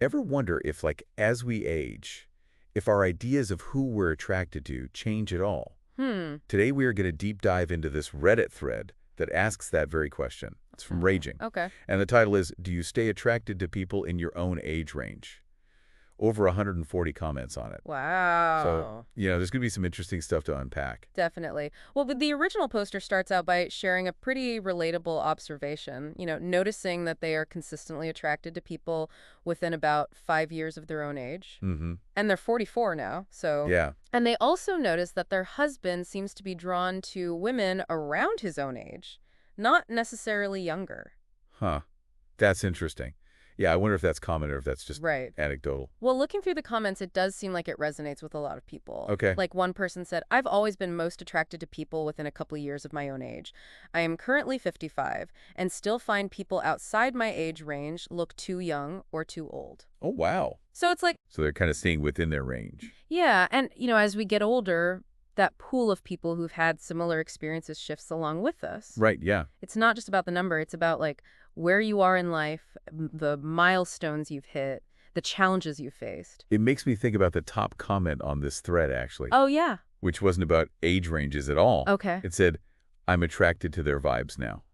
Ever wonder if, like, as we age, if our ideas of who we're attracted to change at all? Hmm. Today we are going to deep dive into this Reddit thread that asks that very question. It's from Raging. Okay. And the title is, Do You Stay Attracted to People in Your Own Age Range? Over 140 comments on it. So, Wow. there's going to be some interesting stuff to unpack. Definitely. Well, but the original poster starts out by sharing a pretty relatable observation, noticing that they are consistently attracted to people within about 5 years of their own age. Mm-hmm. And they're 44 now, so. Yeah. And they also notice that their husband seems to be drawn to women around his own age, not necessarily younger. Huh. That's interesting. Yeah, I wonder if that's common or if that's just Right. anecdotal. Well, looking through the comments, it does seem like it resonates with a lot of people. Okay. Like one person said, I've always been most attracted to people within a couple years of my own age. I am currently 55 and still find people outside my age range look too young or too old. Oh, wow. So it's like, So they're kind of staying within their range. yeah. And, as we get older, that pool of people who've had similar experiences shifts along with us. Right, yeah. It's not just about the number. It's about like where you are in life, the milestones you've hit, the challenges you've faced. It makes me think about the top comment on this thread, actually, Oh, yeah. which wasn't about age ranges at all. Okay. It said, I'm attracted to their vibes now.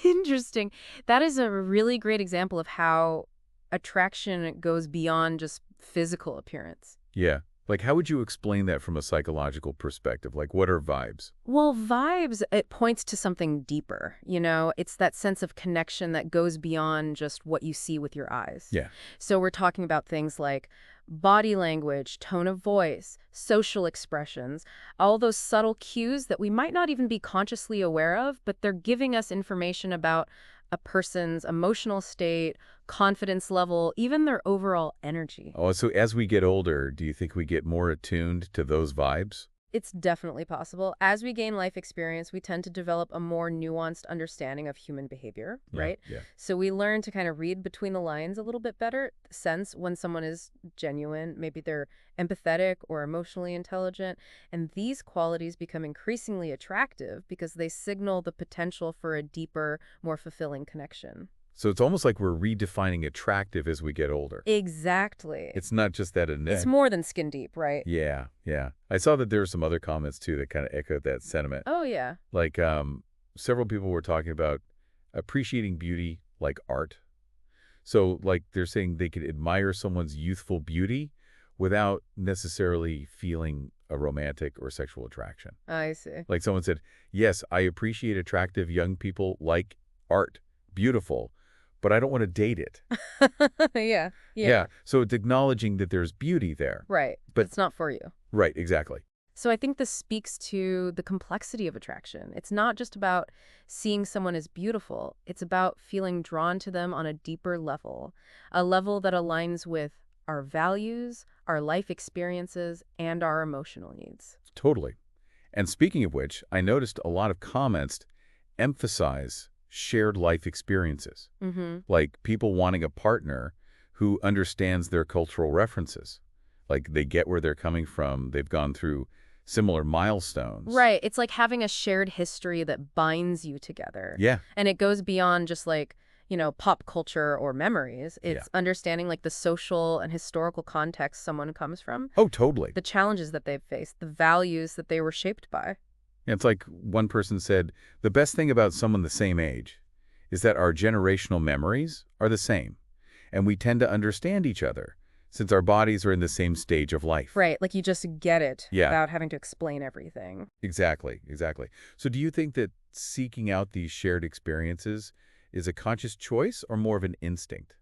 Interesting. That is a really great example of how attraction goes beyond just physical appearance. Yeah. Like, how would you explain that from a psychological perspective? Like, what are vibes? Well, vibes, it points to something deeper, It's that sense of connection that goes beyond just what you see with your eyes. Yeah. So we're talking about things like body language, tone of voice, social expressions, all those subtle cues that we might not even be consciously aware of, but they're giving us information about a person's emotional state, confidence level, even their overall energy. Oh, so as we get older, do you think we get more attuned to those vibes? It's definitely possible. As we gain life experience, we tend to develop a more nuanced understanding of human behavior, Yeah, right? yeah. So we learn to kind of read between the lines a little bit better, sense when someone is genuine, maybe they're empathetic or emotionally intelligent, and these qualities become increasingly attractive because they signal the potential for a deeper, more fulfilling connection. So it's almost like we're redefining attractive as we get older. Exactly. It's not just that It's more than skin deep, right? Yeah, yeah. I saw that there were some other comments, too, that kind of echoed that sentiment. Oh, yeah. Like, several people were talking about appreciating beauty like art. So, like, they're saying they could admire someone's youthful beauty without necessarily feeling a romantic or sexual attraction. I see. Like someone said, yes, I appreciate attractive young people like art. Beautiful. But I don't want to date it. Yeah. Yeah. So it's acknowledging that there's beauty there. Right. But- It's not for you. Right, exactly. So I think this speaks to the complexity of attraction. It's not just about seeing someone as beautiful. It's about feeling drawn to them on a deeper level, a level that aligns with our values, our life experiences, and our emotional needs. Totally. And speaking of which, I noticed a lot of comments emphasize shared life experiences, Mm-hmm. like people wanting a partner who understands their cultural references. Like they get where they're coming from. They've gone through similar milestones. Right. It's like having a shared history that binds you together. Yeah. And it goes beyond just like, pop culture or memories. It's Yeah. understanding like the social and historical context someone comes from, Oh, totally. the challenges that they've faced, the values that they were shaped by. It's like one person said, the best thing about someone the same age is that our generational memories are the same, and we tend to understand each other since our bodies are in the same stage of life. Right. Like you just get it Yeah. without having to explain everything. Exactly, exactly. So do you think that seeking out these shared experiences is a conscious choice or more of an instinct?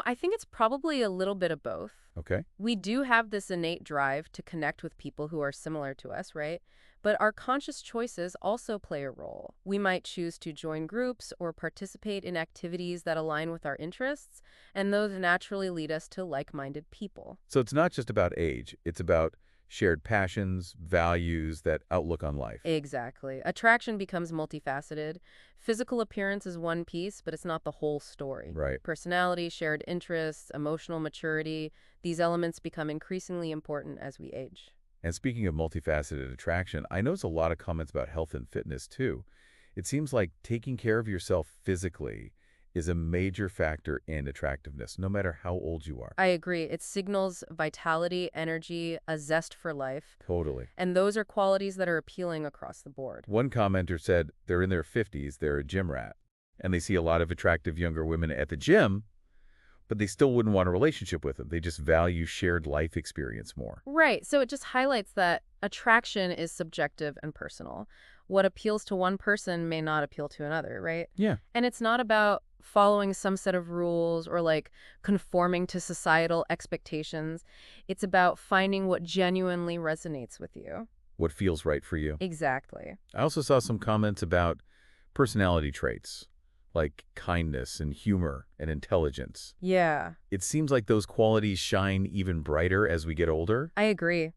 I think it's probably a little bit of both. Okay. We do have this innate drive to connect with people who are similar to us, right? But our conscious choices also play a role. We might choose to join groups or participate in activities that align with our interests, and those naturally lead us to like-minded people. So it's not just about age, it's about shared passions, values, that outlook on life. Exactly. Attraction becomes multifaceted. Physical appearance is one piece, but it's not the whole story. Right. Personality, shared interests, emotional maturity, these elements become increasingly important as we age. And speaking of multifaceted attraction, I notice a lot of comments about health and fitness too. It seems like taking care of yourself physically is a major factor in attractiveness, no matter how old you are. I agree. It signals vitality, energy, a zest for life. Totally. And those are qualities that are appealing across the board. One commenter said they're in their 50s, they're a gym rat, and they see a lot of attractive younger women at the gym, but they still wouldn't want a relationship with them. They just value shared life experience more. Right. So it just highlights that attraction is subjective and personal. What appeals to one person may not appeal to another, right? Yeah. And it's not about following some set of rules or like conforming to societal expectations. It's about finding what genuinely resonates with you. What feels right for you. Exactly. I also saw some comments about personality traits, like kindness and humor and intelligence. Yeah, It seems like those qualities shine even brighter as we get older. I agree.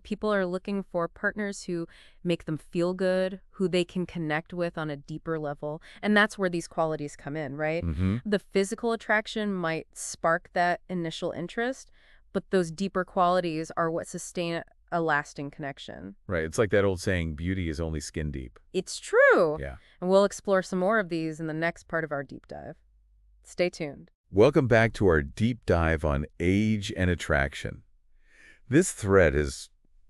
People are looking for partners who make them feel good, who they can connect with on a deeper level. And that's where these qualities come in, right? Mm-hmm. The physical attraction might spark that initial interest, but those deeper qualities are what sustain a lasting connection. Right. It's like that old saying, beauty is only skin deep. It's true. Yeah. And we'll explore some more of these in the next part of our deep dive. Stay tuned. Welcome back to our deep dive on age and attraction. This thread has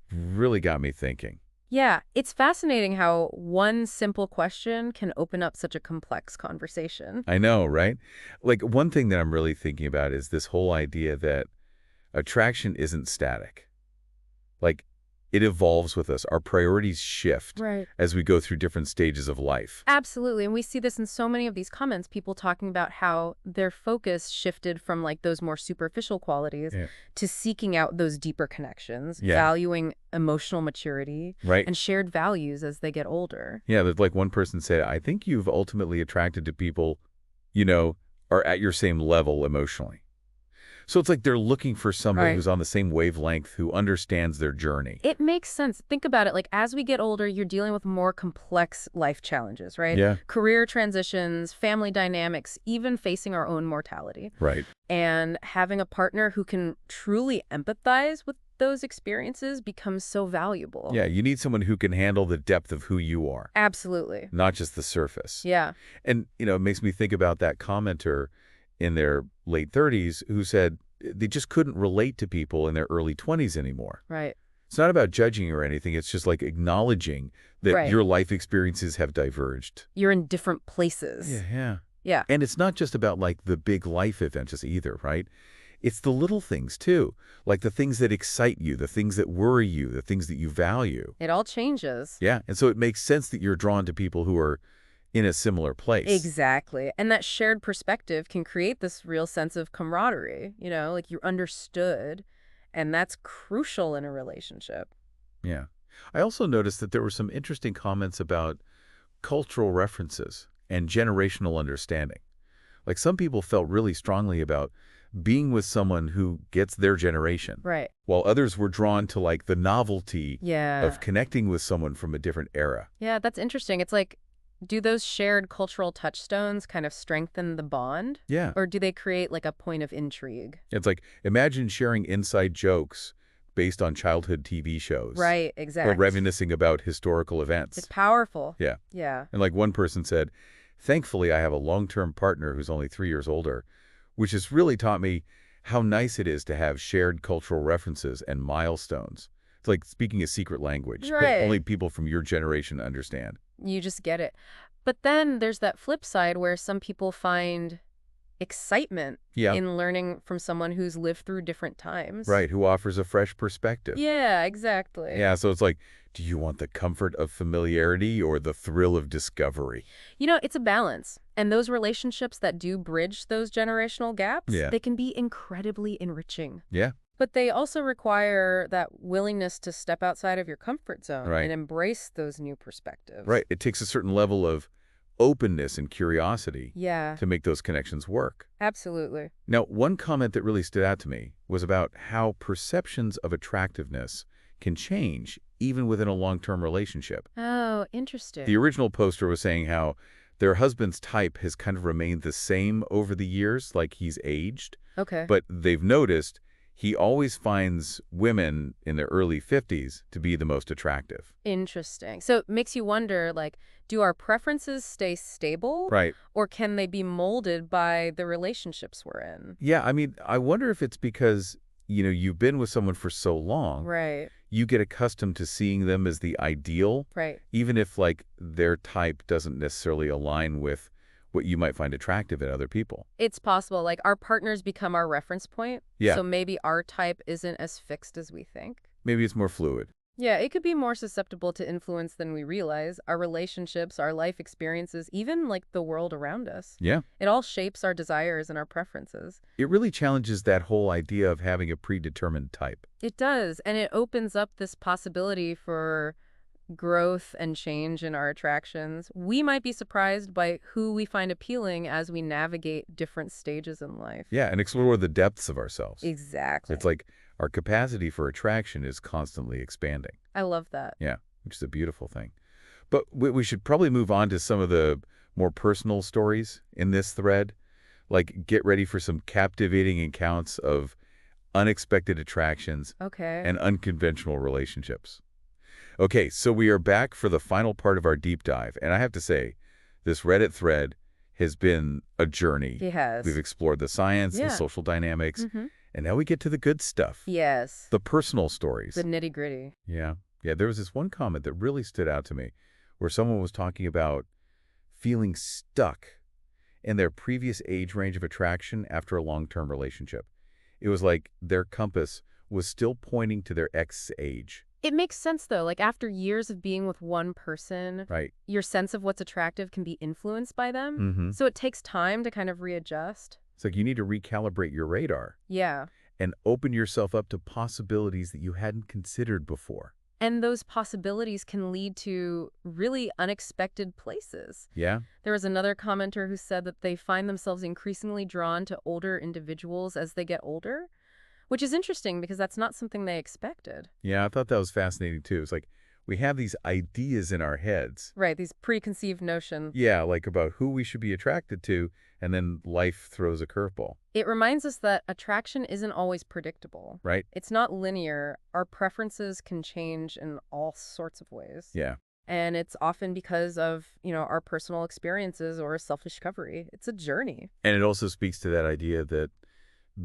really got me thinking. Yeah, it's fascinating how one simple question can open up such a complex conversation. I know, right? Like, one thing that I'm really thinking about is this whole idea that attraction isn't static. Like, it evolves with us. Our priorities shift Right. as we go through different stages of life. Absolutely. And we see this in so many of these comments, people talking about how their focus shifted from like those more superficial qualities Yeah. to seeking out those deeper connections, Yeah. valuing emotional maturity Right? and shared values as they get older. Yeah, there's like one person said, I think you've ultimately attracted to people, are at your same level emotionally. So it's like they're looking for someone Right. who's on the same wavelength, who understands their journey. It makes sense. Think about it. Like as we get older, you're dealing with more complex life challenges, right? Yeah. Career transitions, family dynamics, even facing our own mortality. Right. And having a partner who can truly empathize with those experiences becomes so valuable. Yeah, you need someone who can handle the depth of who you are, Absolutely. not just the surface. Yeah. And, it makes me think about that commenter in their late 30s who said they just couldn't relate to people in their early 20s anymore. Right. It's not about judging or anything. It's just like acknowledging that Right. your life experiences have diverged. You're in different places. Yeah. Yeah. And it's not just about like the big life events either, right? It's the little things too, like the things that excite you, the things that worry you, the things that you value. It all changes. Yeah. And so it makes sense that you're drawn to people who are in a similar place. Exactly. And that shared perspective can create this real sense of camaraderie, like you're understood. And that's crucial in a relationship. Yeah. I also noticed that there were some interesting comments about cultural references and generational understanding. Like some people felt really strongly about being with someone who gets their generation, Right. while others were drawn to like the novelty Yeah. of connecting with someone from a different era. Yeah, that's interesting. It's like, do those shared cultural touchstones kind of strengthen the bond? Yeah. Or do they create like a point of intrigue? It's like, imagine sharing inside jokes based on childhood TV shows. Right, Or exactly. reminiscing about historical events. It's powerful. Yeah. Yeah. And like one person said, thankfully I have a long-term partner who's only 3 years older, which has really taught me how nice it is to have shared cultural references and milestones. It's like speaking a secret language that Right. only people from your generation understand. You just get it. But then there's that flip side where some people find excitement Yeah. in learning from someone who's lived through different times. Right, who offers a fresh perspective. Yeah, exactly. Yeah, so it's like, do you want the comfort of familiarity or the thrill of discovery? It's a balance. And those relationships that do bridge those generational gaps, Yeah. they can be incredibly enriching. Yeah, But they also require that willingness to step outside of your comfort zone Right. and embrace those new perspectives. right. It takes a certain level of openness and curiosity Yeah, to make those connections work. absolutely. Now, one comment that really stood out to me was about how perceptions of attractiveness can change even within a long-term relationship. Oh, interesting. The original poster was saying how their husband's type has kind of remained the same over the years, like he's aged, Okay. but they've noticed he always finds women in their early 50s to be the most attractive. Interesting. So it makes you wonder, like, do our preferences stay stable? Right. Or can they be molded by the relationships we're in? Yeah, I mean, I wonder if it's because, you've been with someone for so long, Right, you get accustomed to seeing them as the ideal, right. even if, like, their type doesn't necessarily align with what you might find attractive in other people. It's possible, like, our partners become our reference point. Yeah. So maybe our type isn't as fixed as we think. Maybe it's more fluid. Yeah, it could be more susceptible to influence than we realize. Our relationships, our life experiences, even like the world around us. Yeah. It all shapes our desires and our preferences. It really challenges that whole idea of having a predetermined type. It does, and it opens up this possibility for growth and change in our attractions. We might be surprised by who we find appealing as we navigate different stages in life. Yeah, and explore the depths of ourselves. Exactly. It's like our capacity for attraction is constantly expanding. I love that. Yeah, which is a beautiful thing. But we should probably move on to some of the more personal stories in this thread. Like, get ready for some captivating accounts of unexpected attractions Okay. and unconventional relationships. Okay, so we are back for the final part of our deep dive. And I have to say, this Reddit thread has been a journey. He has. We've explored the science, the Yeah. social dynamics, Mm-hmm. and now we get to the good stuff. Yes. The personal stories. The nitty-gritty. Yeah. Yeah, there was this one comment that really stood out to me where someone was talking about feeling stuck in their previous age range of attraction after a long-term relationship. It was like their compass was still pointing to their ex's age. It makes sense, though. Like, after years of being with one person, Right. your sense of what's attractive can be influenced by them. Mm-hmm. So it takes time to kind of readjust. It's like you need to recalibrate your radar Yeah. and open yourself up to possibilities that you hadn't considered before. And those possibilities can lead to really unexpected places. Yeah? There was another commenter who said that they find themselves increasingly drawn to older individuals as they get older, which is interesting because that's not something they expected. Yeah, I thought that was fascinating too. It's like we have these ideas in our heads. Right, these preconceived notions. Yeah, like about who we should be attracted to, and then life throws a curveball, It reminds us that attraction isn't always predictable. right? It's not linear. Our preferences can change in all sorts of ways. Yeah. And it's often because of, our personal experiences or self-discovery. It's a journey. And it also speaks to that idea that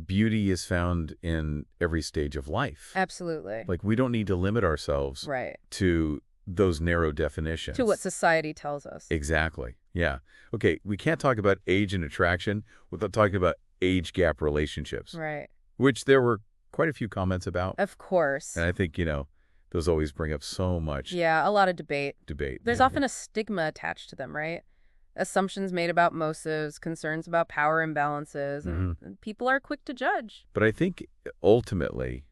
beauty is found in every stage of life. Absolutely. Like, we don't need to limit ourselves Right. to those narrow definitions. To what society tells us. Exactly. Yeah. Okay, we can't talk about age and attraction without talking about age gap relationships, Right. which there were quite a few comments about. Of course. And I think, those always bring up so much Yeah, a lot of debate. debate. There's Yeah. often a stigma attached to them, right? Assumptions made about motives, concerns about power imbalances, and people are quick to judge. But I think ultimately,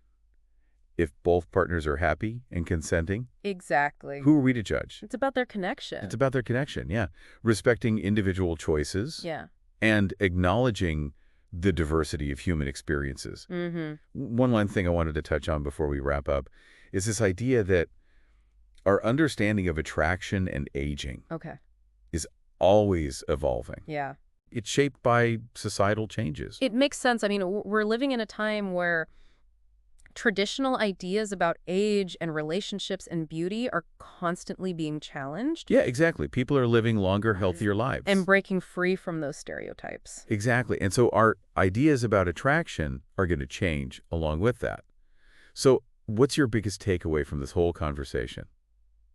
if both partners are happy and consenting, Exactly. who are we to judge? It's about their connection. It's about their connection, yeah. Respecting individual choices Yeah. and acknowledging the diversity of human experiences. Mm-hmm. One line thing I wanted to touch on before we wrap up is this idea that our understanding of attraction and aging Okay. is always evolving. Yeah. It's shaped by societal changes. It makes sense. I mean, we're living in a time where traditional ideas about age and relationships and beauty are constantly being challenged Yeah, exactly. People are living longer, healthier lives. and breaking free from those stereotypes. Exactly. And so our ideas about attraction are going to change along with that. So what's your biggest takeaway from this whole conversation?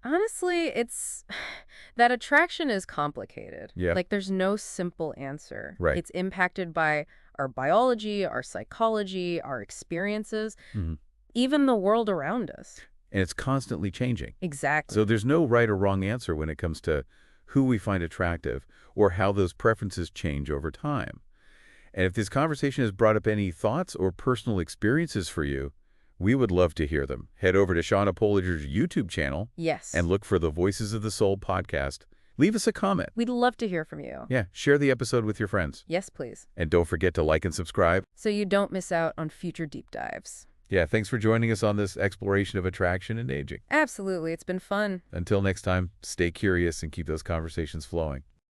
Honestly, it's that attraction is complicated. Yeah. Like, there's no simple answer. Right. It's impacted by our biology, our psychology, our experiences, Mhm. even the world around us. And it's constantly changing. Exactly. So there's no right or wrong answer when it comes to who we find attractive or how those preferences change over time. And if this conversation has brought up any thoughts or personal experiences for you, we would love to hear them. Head over to Shauna Poliger's YouTube channel Yes. and look for the Voices of the Soul podcast. Leave us a comment. We'd love to hear from you. Yeah, share the episode with your friends. Yes, please. And don't forget to like and subscribe. So you don't miss out on future deep dives. Yeah, thanks for joining us on this exploration of attraction and aging. Absolutely. It's been fun. Until next time, stay curious and keep those conversations flowing.